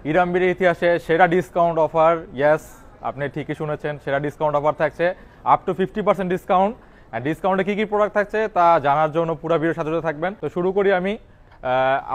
ইরামবির ইতিহাসে সেরা discount offer. Yes, আপনি ঠিকই শুনেছেন, সেরা ডিসকাউন্ট অফার থাকছে আপ টু 50% ডিসকাউন্ট। অ্যান্ড ডিসকাউন্টে কী কী প্রোডাক্ট থাকছে তা জানার জন্য পুরো ভিডিওর সাথে থাকবেন। তো শুরু করি আমি।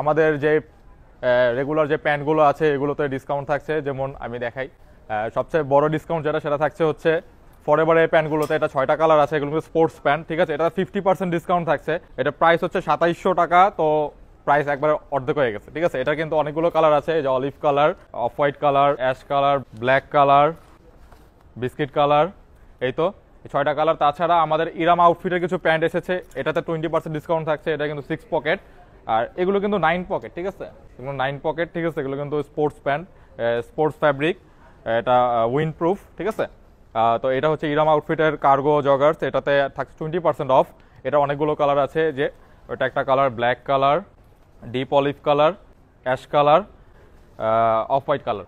আমাদের যে রেগুলার যে প্যান্টগুলো আছে এগুলোতে ডিসকাউন্ট থাকছে। যেমন আমি দেখাই, সবচেয়ে বড় ডিসকাউন্ট যেটা সেটা থাকছে হচ্ছে ফরএভারের প্যান্টগুলোতে। এটা 6টা কালার আছে, এগুলো স্পোর্টস প্যান্ট, ঠিক আছে। এটা 50% ডিসকাউন্ট থাকছে। এটা প্রাইস হচ্ছে 2700 টাকা, তো প্রাইস একবারে অর্ধেক হয়ে গেছে, ঠিক আছে। এটা কিন্তু অনেকগুলো কালার আছে, যে olive colour, off white colour, ash colour, black colour, biscuit colour, এই তো 6টা কালার। তাছাড়া আমাদের ইরাম আউটফিটের কিছু প্যান্ট এসেছে, এটাতে 20% ডিসকাউন্ট থাকছে। এটা কিন্তু 6 পকেট, আর এগুলো কিন্তু 9 পকেট, ঠিক আছে। এগুলো 9 পকেট, ঠিক আছে। এগুলো কিন্তু স্পোর্টস প্যান্ট, স্পোর্টস ফ্যাব্রিক, এটা উইন্ড প্রুফ, ঠিক আছে। তো এটা হচ্ছে ইরাম আউটফিটের কার্গো জগার্স, এটাতে থাকছে 20% অফ। এটা অনেকগুলো কালার আছে, যে ওটা একটা colour black colour, deep olive colour, ash colour, off white colour.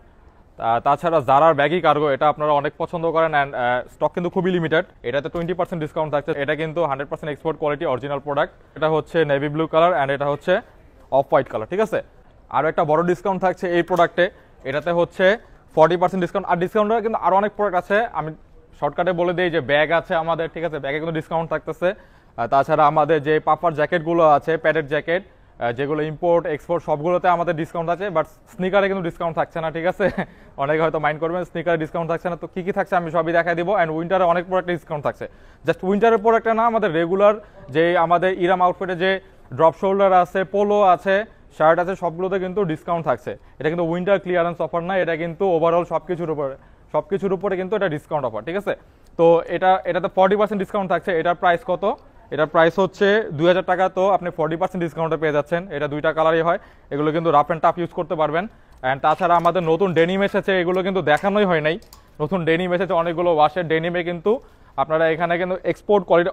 তাছাড়া জারার ব্যাগি কার্গো, এটা আপনারা অনেক পছন্দ করেন, অ্যান্ড স্টক কিন্তু খুবই লিমিটেড। এটাতে 20% ডিসকাউন্ট থাকছে। এটা কিন্তু 100% এক্সপোর্ট কোয়ালিটি অরিজিনাল প্রোডাক্ট। এটা হচ্ছে নেভি ব্লু কালার, অ্যান্ড এটা হচ্ছে অফ হোয়াইট কালার, ঠিক আছে। আরও একটা বড় ডিসকাউন্ট থাকছে এই প্রোডাক্টে, এটাতে হচ্ছে 40% ডিসকাউন্ট। আর ডিসকাউন্টে কিন্তু আরও অনেক প্রোডাক্ট আছে, আমি শর্টকাটে বলে দিই যে ব্যাগ আছে আমাদের, ঠিক আছে। ব্যাগে কিন্তু ডিসকাউন্ট থাকতেছে। তাছাড়া আমাদের যে পাপার জ্যাকেটগুলো আছে, প্যাডেড জ্যাকেট, যেগুলো ইম্পোর্ট এক্সপোর্ট সবগুলোতে আমাদের ডিসকাউন্ট আছে, বাট স্নিকারে কিন্তু ডিসকাউন্ট থাকছে না, ঠিক আছে। অনেকে হয়তো মাইন্ড করবেন, স্নিকারে ডিসকাউন্ট থাকছে না। তো কী কী থাকছে আমি সবই দেখাই দিব। অ্যান্ড উইন্টারে অনেক প্রোডাক্টে ডিসকাউন্ট থাকছে। জাস্ট উইন্টারের প্রোডাক্টে না, আমাদের রেগুলার যে আমাদের ইরাম আউটফিটে যে ড্রপ শোল্ডার আছে, পোলো আছে, শার্ট আছে, সবগুলোতে কিন্তু ডিসকাউন্ট থাকছে। এটা কিন্তু উইন্টার ক্লিয়ারেন্স অফার না, এটা কিন্তু ওভারঅল সবকিছুর উপরে কিন্তু এটা ডিসকাউন্ট অফার, ঠিক আছে। তো এটাতে 40% ডিসকাউন্ট থাকছে। এটার প্রাইস কত? এটার প্রাইস হচ্ছে 2000 টাকা। তো আপনি 40% ডিসকাউন্টে পেয়ে যাচ্ছেন। এটা 2টা কালারই হয়। এগুলো কিন্তু রাফ অ্যান্ড টাফ ইউজ করতে পারবেন। অ্যান্ড তাছাড়া আমাদের নতুন ডেনিম এসেছে, এগুলো কিন্তু দেখানোই হয় নাই। নতুন ডেনিম এসেছে অনেকগুলো ওয়াশের ডেনিমে, কিন্তু আপনারা এখানে কিন্তু এক্সপোর্ট কোয়ালিটি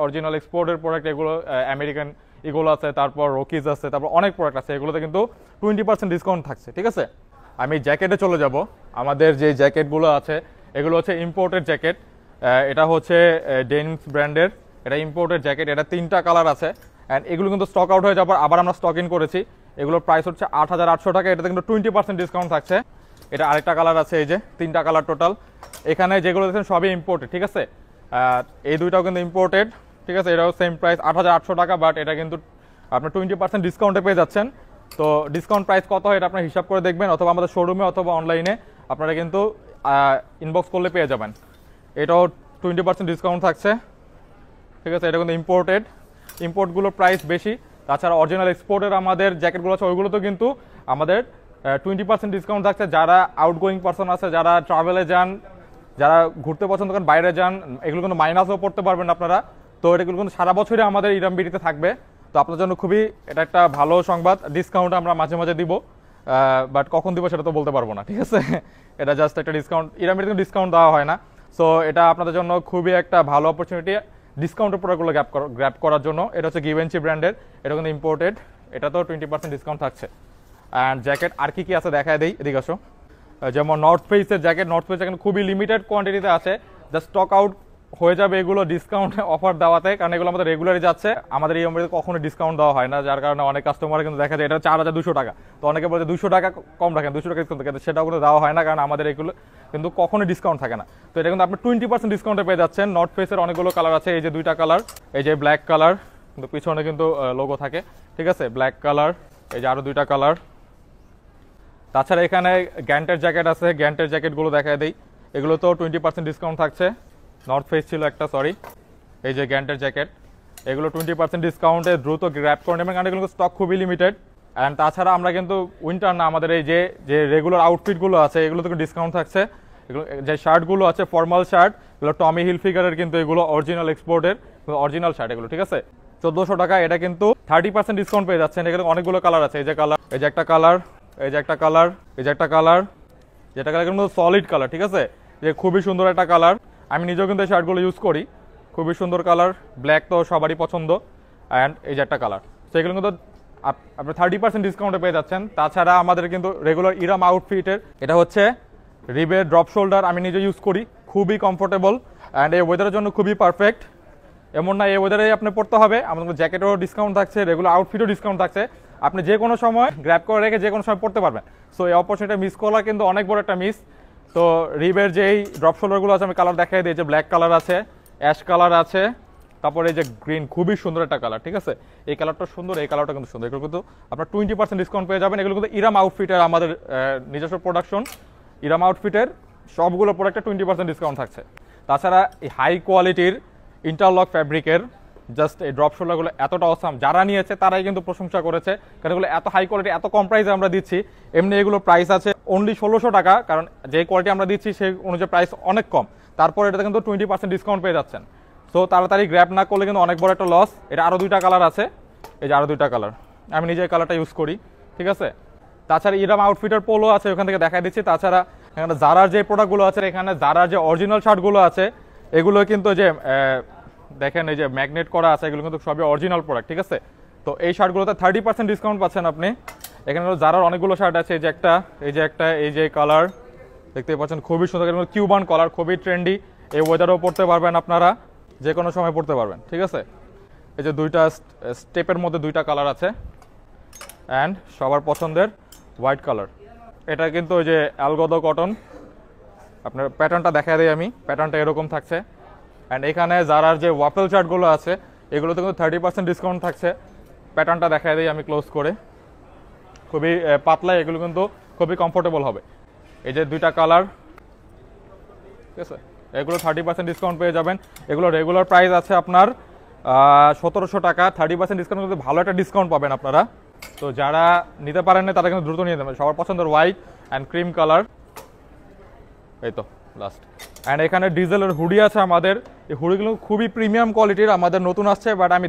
অরিজিনাল এক্সপোর্টের প্রোডাক্ট, এগুলো আমেরিকান এগুলো আছে, তারপর রকিজ আছে, তারপর অনেক প্রোডাক্ট আছে। এগুলোতে কিন্তু 20% ডিসকাউন্ট থাকছে, ঠিক আছে। আমি জ্যাকেটে চলে যাব। আমাদের যে জ্যাকেটগুলো আছে এগুলো হচ্ছে ইম্পোর্টেড জ্যাকেট। এটা হচ্ছে ডেনিমস ব্র্যান্ডের, এটা ইম্পোর্টেড জ্যাকেট। এটা 3টা কালার আছে, অ্যান্ড এগুলো কিন্তু স্টক আউট হয়ে যাবার আবার আমরা স্টক ইন করেছি। এগুলোর প্রাইস হচ্ছে 8800 টাকা। এটাতে কিন্তু 20% ডিসকাউন্ট থাকছে। এটা আরেকটা কালার আছে, এই যে 3টা কালার টোটাল। এখানে যেগুলো দেখছেন সবই ইম্পোর্টেড, ঠিক আছে। এই দুইটাও কিন্তু ইম্পোর্টেড, ঠিক আছে। এটাও সেম প্রাইস 8800 টাকা, বাট এটা কিন্তু আপনি 20% ডিসকাউন্টে পেয়ে যাচ্ছেন। তো ডিসকাউন্ট প্রাইস কত হয় এটা আপনার হিসাব করে দেখবেন, অথবা আমাদের শোরুমে অথবা অনলাইনে আপনারা কিন্তু ইনবক্স করলে পেয়ে যাবেন। এটাও 20% ডিসকাউন্ট থাকছে, ঠিক আছে। এটা কিন্তু ইম্পোর্টগুলোর প্রাইস বেশি। তাছাড়া অরিজিনাল এক্সপোর্টের আমাদের জ্যাকেটগুলো আছে, ওইগুলোতে কিন্তু আমাদের 20% ডিসকাউন্ট থাকছে। যারা আউটগোয়িং পারসন আছে, যারা ট্রাভেলে যান, যারা ঘুরতে পছন্দ করেন, বাইরে যান, এগুলো কিন্তু মাইনাসও পড়তে পারবেন আপনারা। তো এগুলো কিন্তু সারা বছরই আমাদের ইরাম বিডিতে থাকবে। তো আপনার জন্য খুবই এটা একটা ভালো সংবাদ। ডিসকাউন্ট আমরা মাঝে মাঝে দিব, বাট কখন দিব সেটা তো বলতে পারবো না, ঠিক আছে। এটা জাস্ট একটা ডিসকাউন্ট, ইরাম বিডিতে ডিসকাউন্ট দেওয়া হয় না। সো এটা আপনাদের জন্য খুবই একটা ভালো অপরচুনিটি ডিসকাউন্টের প্রোডাক্টগুলো গ্র্যাব করার জন্য। এটা হচ্ছে গিভেনচি ব্র্যান্ডের, এটা কিন্তু ইম্পোর্টেড। এটা তো 20% ডিসকাউন্ট থাকছে। অ্যান্ড জ্যাকেট আর কি কি আছে দেখায় দেই, এদিকে আসো। যেমন নর্থ ফেসের জ্যাকেট, খুবই লিমিটেড কোয়ান্টিটিতে আছে, জাস্ট স্টক আউট হয়ে যাবে এগুলো ডিসকাউন্ট অফার দেওয়াতে, কারণ এগুলো আমাদের রেগুলারই যাচ্ছে। আমাদের এই অমৃতে কখনো ডিসকাউন্ট দেওয়া হয় না, যার কারণে অনেক কাস্টমার কিন্তু দেখা যায় এটা 4200 টাকা। তো অনেকে বলছে 200 টাকা কম রাখেন, 200 টাকা ডিসকাউন্ট থাকে, সেটাও কিন্তু দেওয়া হয় না, কারণ আমাদের এগুলো কিন্তু কখনোই ডিসকাউন্ট থাকে না। তো এটা কিন্তু আপনি 20% ডিসকাউন্টে পেয়ে যাচ্ছেন। নর্থ ফেসের অনেকগুলো কালার আছে, এই যে 2টা কালার, এই যে ব্ল্যাক কালার, কিন্তু পিছনে কিন্তু লোগো থাকে, ঠিক আছে। ব্ল্যাক কালার, এই যে আরও 2টা কালার। তাছাড়া এখানে গ্যান্টের জ্যাকেট আছে, গ্যান্টের জ্যাকেটগুলো দেখায় দিই। এগুলো তো 20% ডিসকাউন্ট থাকছে। নর্থ ফেস ছিল একটা, সরি, এই যে গ্যান্টের জ্যাকেট, এগুলো 20% ডিসকাউন্টে দ্রুত গ্র্যাব করে নেবেন, কারণ এগুলো স্টক খুবই লিমিটেড। অ্যান্ড তাছাড়া আমরা কিন্তু উইন্টার না, আমাদের এই যে রেগুলার আউটফিটগুলো আছে এগুলোতে কিন্তু ডিসকাউন্ট থাকছে। এগুলো যে শার্টগুলো আছে, ফর্মাল শার্ট, এগুলো টমি হিলফিগারের, কিন্তু এগুলো অরিজিনাল এক্সপোর্টের অরিজিনাল শার্ট এগুলো, ঠিক আছে। 1400 টাকা। এটা কিন্তু 30% ডিসকাউন্ট পেয়ে যাচ্ছেন। এখানে অনেকগুলো কালার আছে, এই যে কালার, এই যে একটা কালার, এই যে একটা কালার, এই যে একটা কালার, যেটা কালার কিন্তু সলিড কালার, ঠিক আছে। যে খুবই সুন্দর একটা কালার, আমি নিজেও কিন্তু এই শার্টগুলো ইউজ করি, খুবই সুন্দর কালার। ব্ল্যাক তো সবারই পছন্দ। অ্যান্ড এই যে একটা কালার, তো এগুলো কিন্তু আপনি 30% ডিসকাউন্টে পেয়ে যাচ্ছেন। তাছাড়া আমাদের কিন্তু রেগুলার ইরাম আউটফিটের, এটা হচ্ছে রিবের ড্রপ শোল্ডার, আমি নিজে ইউজ করি, খুবই কমফোর্টেবল অ্যান্ড এই ওয়েদারের জন্য খুবই পারফেক্ট। এমন না এই ওয়েদারে আপনি পড়তে হবে, আমাদের জ্যাকেটও ডিসকাউন্ট থাকছে, রেগুলার আউটফিটও ডিসকাউন্ট থাকছে। আপনি যে কোনো সময় গ্র্যাব করে রেখে যে কোনো সময় পড়তে পারবেন। সো এই অপরচুনিটি মিস করা কিন্তু অনেক বড় একটা মিস। তো রিবের যেই ড্রপ শোল্ডারগুলো আছে আমি কালার দেখাই দিই, যে ব্ল্যাক কালার আছে, অ্যাশ কালার আছে, তারপরে এই যে গ্রিন, খুবই সুন্দর একটা কালার, ঠিক আছে। এই কালারটা সুন্দর, এই কালারটা কিন্তু সুন্দর। এগুলো কিন্তু আপনার 20% ডিসকাউন্ট পেয়ে যাবেন। এগুলো কিন্তু ইরাম আউটফিটের আমাদের নিজস্ব প্রোডাকশন। ইরাম আউটফিটের সবগুলো প্রোডাক্টে 20% ডিসকাউন্ট থাকছে। তাছাড়া এই হাই কোয়ালিটির ইন্টারলক ফ্যাব্রিকের জাস্ট এই ড্রপ শোল্ডারগুলো এতটা অসাম, যারা নিয়েছে তারাই কিন্তু প্রশংসা করেছে, কারণ এগুলো এত হাই কোয়ালিটি, এত কম প্রাইসে আমরা দিচ্ছি। এমনি এগুলো প্রাইস আছে অনলি 1600 টাকা, কারণ যে কোয়ালিটি আমরা দিচ্ছি সেই অনুযায়ী প্রাইস অনেক কম। তারপর এটাতে কিন্তু 20% ডিসকাউন্ট পেয়ে যাচ্ছেন। সো তাড়াতাড়ি গ্র্যাব না করলে কিন্তু অনেক বড় একটা লস। এটা আরও 2টা কালার আছে, এই যে আরও 2টা কালার, আমি নিজে কালারটা ইউজ করি, ঠিক আছে। তাছাড়া ইরাম আউটফিটের পোলো আছে, ওখান থেকে দেখাই দিচ্ছি। তাছাড়া এখানে জারার যে প্রোডাক্টগুলো আছে, এখানে জারার যে অরিজিনাল শার্টগুলো আছে, এগুলো কিন্তু যে দেখেন এই যে ম্যাগনেট করা আছে, এগুলো কিন্তু সবই অরিজিনাল প্রোডাক্ট, ঠিক আছে। তো এই শার্টগুলোতে 30% ডিসকাউন্ট পাচ্ছেন আপনি। এখানে জারার অনেকগুলো শার্ট আছে, এই যে একটা, এই যে কালার দেখতে পাচ্ছেন, খুবই সুন্দর, কিউবান কালার, খুবই ট্রেন্ডি। এই ওয়েদারেও পড়তে পারবেন আপনারা, যে কোনো সময় পড়তে পারবেন, ঠিক আছে। এই যে 2টা স্টেপের মধ্যে 2টা কালার আছে, অ্যান্ড সবার পছন্দের হোয়াইট কালার। এটা কিন্তু ওই যে অ্যালগোদো কটন। আপনার প্যাটার্নটা দেখা দেয় আমি, প্যাটার্নটা এরকম থাকছে। অ্যান্ড এখানে জারার যে ওয়াফেল শার্টগুলো আছে, এগুলোতে কিন্তু 30% ডিসকাউন্ট থাকছে। প্যাটার্নটা দেখা দেয় আমি ক্লোজ করে, খুবই পাতলা, এগুলো কিন্তু খুবই কমফোর্টেবল হবে। এই যে 2টা কালার, ঠিক আছে, এগুলো 30% ডিসকাউন্ট পেয়ে যাবেন। এগুলো রেগুলার প্রাইস আছে আপনার 1700 টাকা। 30% ডিসকাউন্ট কিন্তু ভালো একটা ডিসকাউন্ট পাবেন আপনারা। তো যারা নিতে পারেন না তারা কিন্তু দ্রুত নিয়ে নেবেন। সবার পছন্দের হোয়াইট অ্যান্ড ক্রিম কালার, এই তো লাস্ট। অ্যান্ড এখানে ডিজেলের হুডি আছে আমাদের। এই হুডিগুলো খুবই প্রিমিয়াম কোয়ালিটির, আমাদের নতুন আসছে, বাট আমি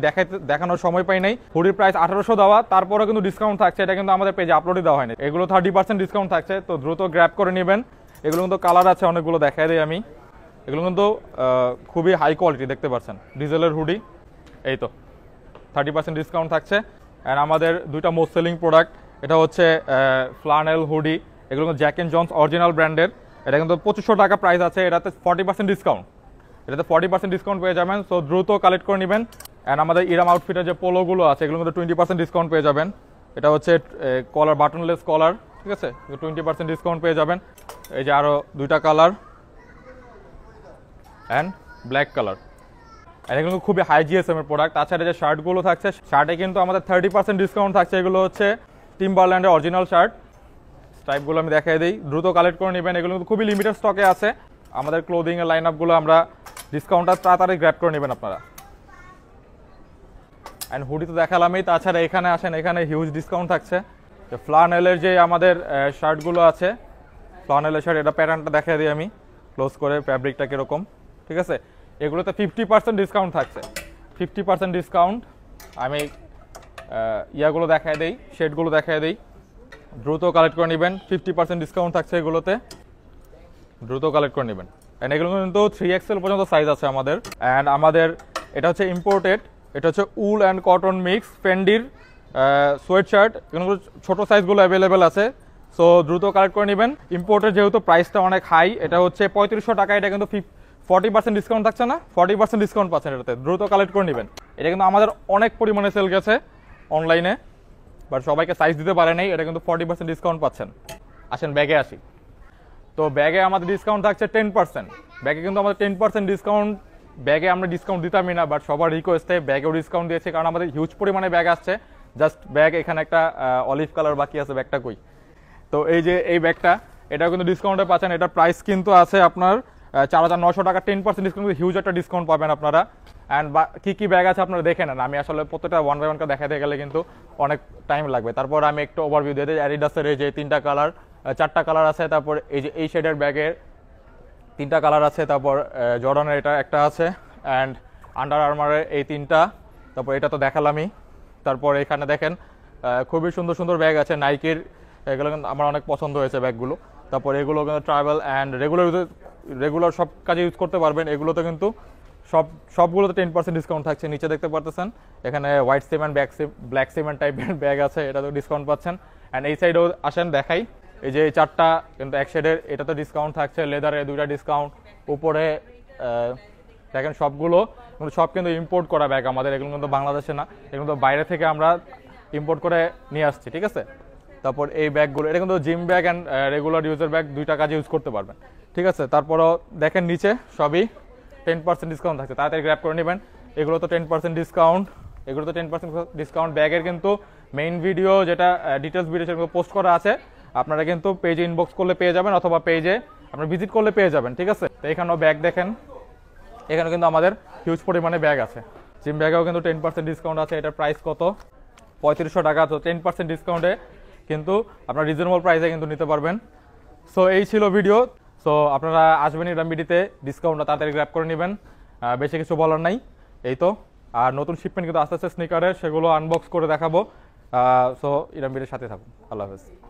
দেখানোর সময় পাই নাই। হুডির প্রাইস 1800 দেওয়া, তারপরেও কিন্তু ডিসকাউন্ট থাকছে। এটা কিন্তু আমাদের পেজে আপলোডই দেওয়া হয়নি। এগুলো 30% ডিসকাউন্ট থাকছে, তো দ্রুত গ্র্যাব করে নেবেন। এগুলো কিন্তু কালার আছে অনেকগুলো, দেখাই দিই আমি। এগুলো কিন্তু খুবই হাই কোয়ালিটি, দেখতে পাচ্ছেন ডিজেলের হুডি, এই তো 30% ডিসকাউন্ট থাকছে। অ্যান্ড আমাদের 2টা মোস্ট সেলিং প্রোডাক্ট, এটা হচ্ছে ফ্লানেল হুডি। এগুলো কিন্তু জ্যাক অ্যান্ড জনস অরিজিনাল ব্র্যান্ডের। এটা কিন্তু 2500 টাকা প্রাইস আছে, এটাতে 40% ডিসকাউন্ট, এটাতে 40% ডিসকাউন্ট পেয়ে যাবেন। সো দ্রুত কালেক্ট করে নেবেন। অ্যান্ড আমাদের ইরাম আউটফিটের যে পোলোগুলো আছে, এগুলো কিন্তু 20% ডিসকাউন্ট পেয়ে যাবেন। এটা হচ্ছে কলার, বাটনলেস কলার, ঠিক আছে, 20% ডিসকাউন্ট পেয়ে যাবেন। এই যে আরও 2টা কালার অ্যান্ড ব্ল্যাক কালার। আর এগুলো খুবই হাই জিএসএম এর প্রোডাক্ট। তাছাড়া যে শার্টগুলো থাকছে, শার্টে কিন্তু আমাদের 30% ডিসকাউন্ট থাকছে। এগুলো হচ্ছে টিম্বারল্যান্ডের অরিজিনাল শার্ট। স্টাইপগুলো আমি দেখাই দিই, দ্রুত কালেক্ট করে নেবেন। এগুলো কিন্তু খুবই লিমিটেড স্টকে আছে। আমাদের ক্লোদিংয়ের লাইন আপগুলো আমরা ডিসকাউন্টটা তাড়াতাড়ি গ্র্যাব করে নেবেন আপনারা। অ্যান্ড হুডি তো দেখালামই, তাছাড়া এখানে আসেন, এখানে হিউজ ডিসকাউন্ট থাকছে। ফ্লানেলের যে আমাদের শার্টগুলো আছে, ফ্লানেলের শার্ট, এটা প্যাটার্নটা দেখাই দিই আমি ক্লোজ করে, ফ্যাব্রিকটা কীরকম, ঠিক আছে। এগুলোতে 50% ডিসকাউন্ট থাকছে, 50% ডিসকাউন্ট। আমি ইয়াগুলো দেখাই দিই, শেডগুলো দেখাই দিই, দ্রুত কালেক্ট করে নেবেন। 50% ডিসকাউন্ট থাকছে এগুলোতে, দ্রুত কালেক্ট করে নেবেন। অ্যান্ড এগুলো কিন্তু 3XL পর্যন্ত সাইজ আছে আমাদের। অ্যান্ড আমাদের এটা হচ্ছে ইম্পোর্টেড, এটা হচ্ছে উল অ্যান্ড কটন মিক্স ফেন্ডির সোয়েট শার্ট। এগুলো ছোটো সাইজগুলো অ্যাভেলেবেল আছে, সো দ্রুত কালেক্ট করে নেবেন। ইম্পোর্টের যেহেতু প্রাইসটা অনেক হাই, এটা হচ্ছে 3500 টাকা, এটা কিন্তু 40% ডিসকাউন্ট থাকছে না, 40% ডিসকাউন্ট পাচ্ছেন এটাতে, দ্রুত কালেক্ট করে নেবেন। এটা কিন্তু আমাদের অনেক পরিমাণে সেল গেছে অনলাইনে, বাট সবাইকে সাইজ দিতে পারে নাই। এটা কিন্তু 40% ডিসকাউন্ট পাচ্ছেন। আসেন ব্যাগে আসি। তো ব্যাগে আমাদের ডিসকাউন্ট থাকছে 10%। ব্যাগে কিন্তু আমাদের 10% ডিসকাউন্ট, ব্যাগে আমরা ডিসকাউন্ট দিতামই না, বাট সবার রিকোয়েস্টে ব্যাগেও ডিসকাউন্ট দিয়েছে, কারণ আমাদের হিউজ পরিমাণে ব্যাগ আসছে। জাস্ট ব্যাগ, এখানে একটা অলিভ কালার বাকি আছে, ব্যাগটা কই। তো এই যে এই ব্যাগটা, এটাও কিন্তু ডিসকাউন্টে পাচ্ছেন। এটার প্রাইস কিন্তু আছে আপনার 4900 টাকা। 10% ডিসকাউন্ট, হিউজ একটা ডিসকাউন্ট পাবেন আপনারা। অ্যান্ড কী কী ব্যাগ আছে আপনারা দেখে নেন, আমি আসলে প্রত্যেকটা ওয়ান বাই ওয়ানকে দেখাতে গেলে কিন্তু অনেক টাইম লাগবে। তারপর আমি একটু ওভারভিউ দিয়ে দিই। অ্যাডিডাসের এই যে 3টা কালার, 4টা কালার আছে। তারপর এই যে এই শেডের ব্যাগের 3টা কালার আছে। তারপর জর্ডানের এটা একটা আছে, অ্যান্ড আন্ডার আর্মারের এই 3টা। তারপর এটা তো দেখালামই। তারপর এখানে দেখেন খুবই সুন্দর সুন্দর ব্যাগ আছে নাইকির, এগুলো কিন্তু আমার অনেক পছন্দ হয়েছে ব্যাগগুলো। তারপর এগুলো কিন্তু ট্রাভেল অ্যান্ড রেগুলার সব কাজে ইউজ করতে পারবেন। এগুলোতে কিন্তু সবগুলোতে 10% ডিসকাউন্ট থাকছে। নিচে দেখতে পারতেছেন এখানে হোয়াইট সিমেন্ট, ব্ল্যাক সিমেন্ট টাইপের ব্যাগ আছে, এটাতেও ডিসকাউন্ট পাচ্ছেন। অ্যান্ড এই সাইডেও আসেন দেখাই, এই যে এই 4টা কিন্তু এক শেডের, এটাতে ডিসকাউন্ট থাকছে। লেদারে 2টা ডিসকাউন্ট, উপরে দেখেন সবগুলো সব কিন্তু ইম্পোর্ট করা ব্যাগ আমাদের, এগুলো কিন্তু বাংলাদেশে না, এগুলো কিন্তু বাইরে থেকে আমরা ইম্পোর্ট করে নিয়ে আসছি, ঠিক আছে। তারপর এই ব্যাগগুলো, এটা কিন্তু জিম ব্যাগ অ্যান্ড রেগুলার ইউজের ব্যাগ, দুইটা কাজে ইউজ করতে পারবেন, ঠিক আছে। তারপরও দেখেন নিচে সবই 10% ডিসকাউন্ট থাকছে, তাড়াতাড়ি গ্র্যাব করে নেবেন। এগুলো তো 10% ডিসকাউন্ট, এগুলো তো 10% ডিসকাউন্ট। ব্যাগের কিন্তু মেইন ভিডিও যেটা ডিটেলস ভিডিও সেগুলো পোস্ট করা আছে, আপনারা কিন্তু পেজে ইনবক্স করলে পেয়ে যাবেন, অথবা পেজে আপনারা ভিজিট করলে পেয়ে যাবেন, ঠিক আছে। তো এখানেও ব্যাগ দেখেন, এখানে কিন্তু আমাদের হিউজ পরিমাণে ব্যাগ আছে। জিম ব্যাগেও কিন্তু 10% ডিসকাউন্ট আছে। এটার প্রাইস কত? 3500 টাকা। তো 10% ডিসকাউন্টে কিন্তু আপনারা রিজনেবল প্রাইসে কিন্তু নিতে পারবেন। সো এই ছিল ভিডিও। সো আপনারা আসবেন ইরাম বিডিতে, ডিসকাউন্টটা তাড়াতাড়ি গ্র্যাব করে নেবেন, বেশি কিছু বলার নাই, এই তো। আর নতুন শিপমেন্ট কিন্তু আস্তে আস্তে স্নিকারের, সেগুলো আনবক্স করে দেখাবো। সো ইরাম বিডির সাথে থাকুন। আল্লাহ হাফেজ।